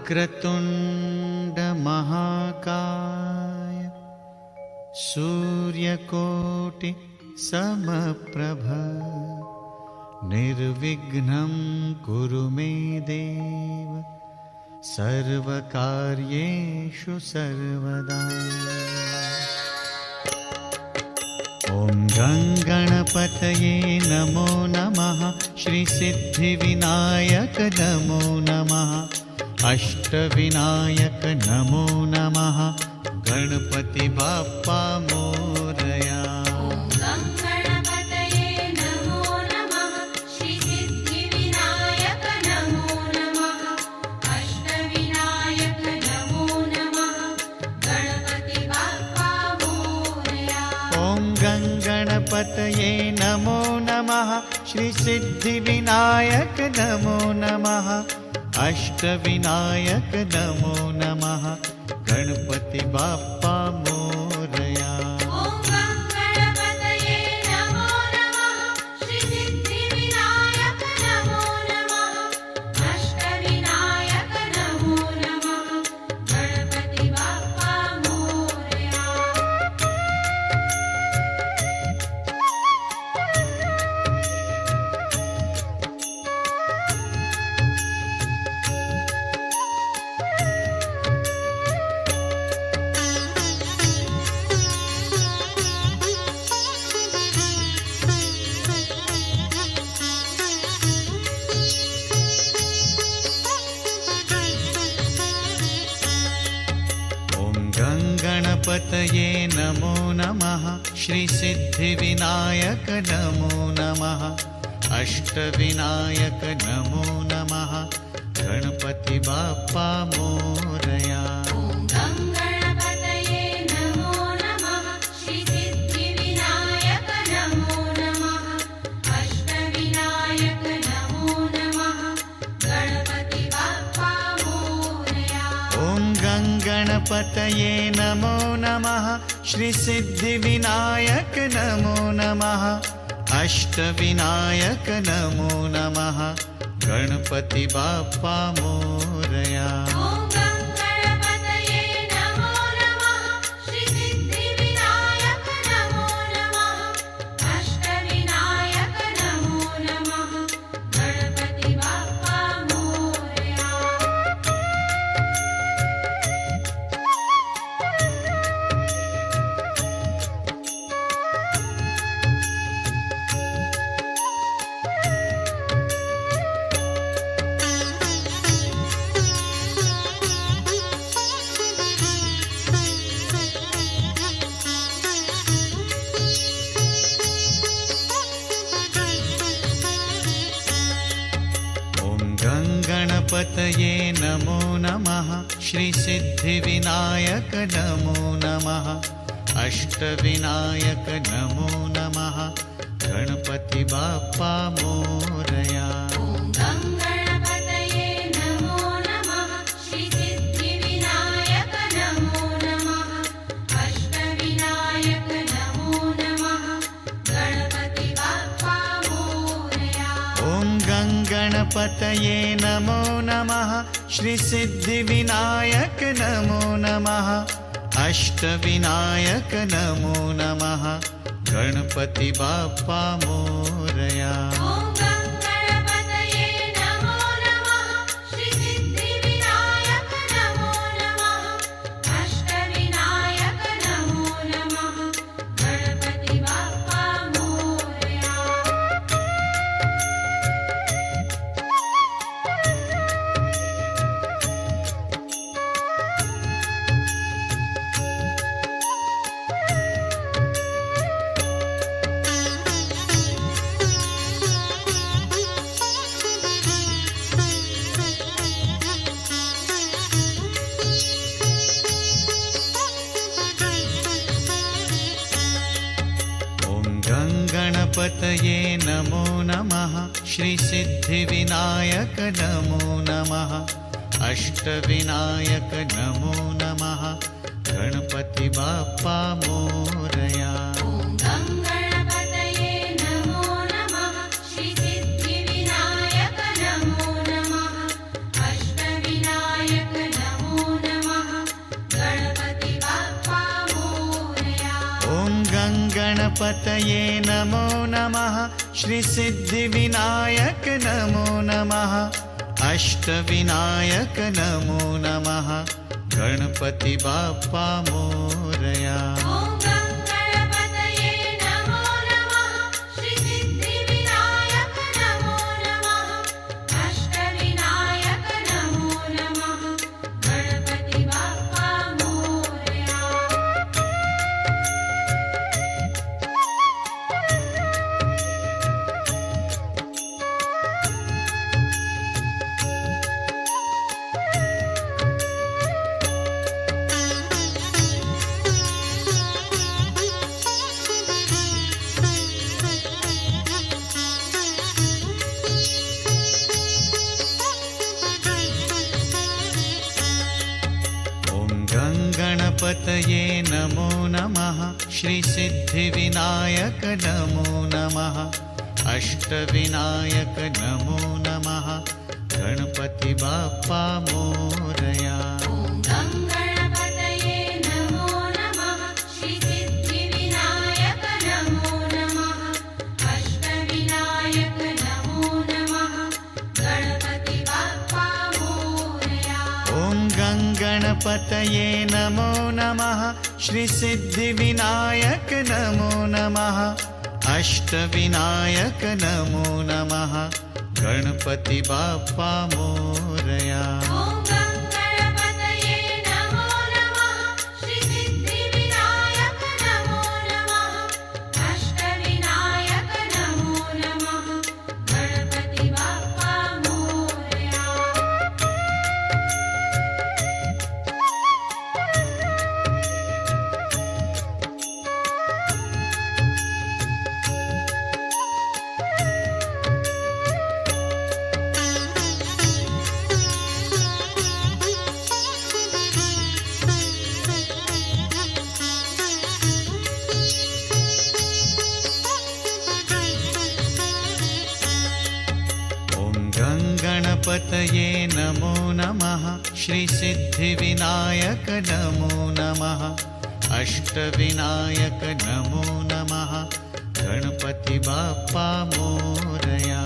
वक्रतुण्ड महाकाय सूर्यकोटि समप्रभ निर्विघ्नं कुरु मे देव सर्वकार्येषु सर्वदा। ॐ गणपतये नमो नमः। श्री सिद्धिविनायक नमो नमः। अष्टविनायक नमो नमः। गणपति बाप्पा मोरया। गणपतये नमो नमः। श्री सिद्धिविनायक नमो नमः। अष्टविनायक नमो नमः। गणपति बाप्पा मोरया। गणपतये नमो नमः। श्री सिद्धिविनायक नमो नमः। अष्टविनायक नमो नमः। गणपति बाप्पा मोरया। गणपतये नमो नमः। श्री सिद्धिविनायक नमो नमः। अष्टविनायक नमो नमः। गणपति बाप्पा मोरया। गणपतये नमो नमः। श्री सिद्धिविनायक नमो नमः। अष्टविनायक नमो नमः। गणपति बाप्पा मोरया। गणपतये नमो नमः। श्री सिद्धिविनायक नमो नमः। अष्टविनायक नमो नमः। गणपति बाप्पा मोरया। गणपतये नमो नमः। श्री सिद्धिविनायक नमो नमः। अष्टविनायक नमो नमः। गणपति बाप्पा मोरया। श्री सिद्धिविनायक नमो नमः। अष्टविनायक गणपतये नमो नमः श्रीसिद्धिविनायक नमो नमः अष्टविनायक नमो नमः गणपति बाप्पा मोरया। गणपतये नमो नमः श्रीसिद्धिविनायक नमो नमः अष्टविनायक नमो नमः गणपति बाप्पा मोरया। गणपतये नमो नमः श्रीसिद्धिविनायक नमो नमः अष्टविनायक नमो नमः गणपति बाप्पा मोरया। गणपतये नमो नमः श्रीसिद्धिविनायक नमो नमः अष्टविनायक नमो नमः गणपति बाप्पा मोरया।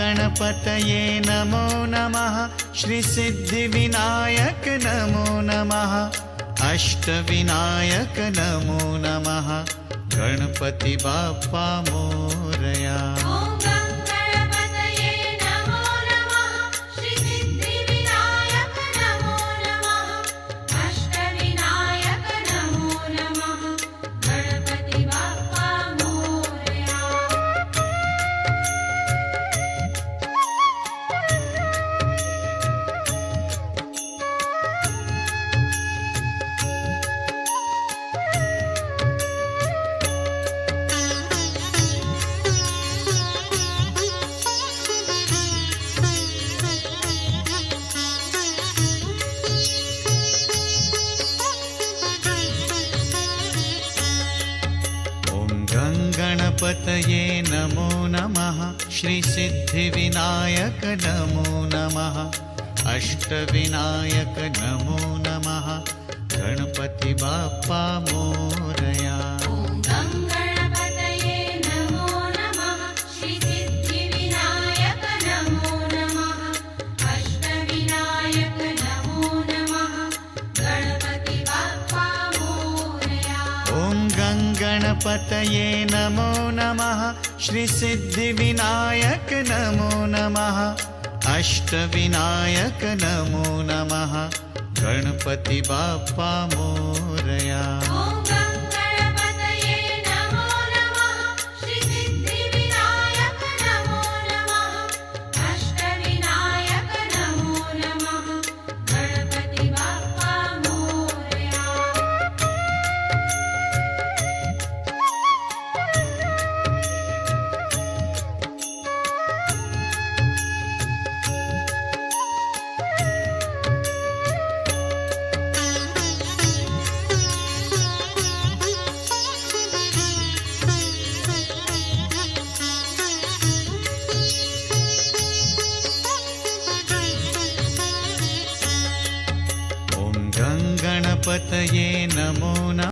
गणपतये नमो नमः श्रीसिद्धिविनायक नमो नमः अष्टविनायक नमो नमः गणपति बाप्पा मोरया। गणपतये नमो नमः श्रीसिद्धिविनायक नमो नमः अष्टविनायक नमो नमः गणपति बाप्पा मोरया। गणपतये नमो नमः श्रीसिद्धिविनायक नमो नमः अष्टविनायक नमो नमः गणपति बाप्पा मोरया। गणपतये नमो नमः।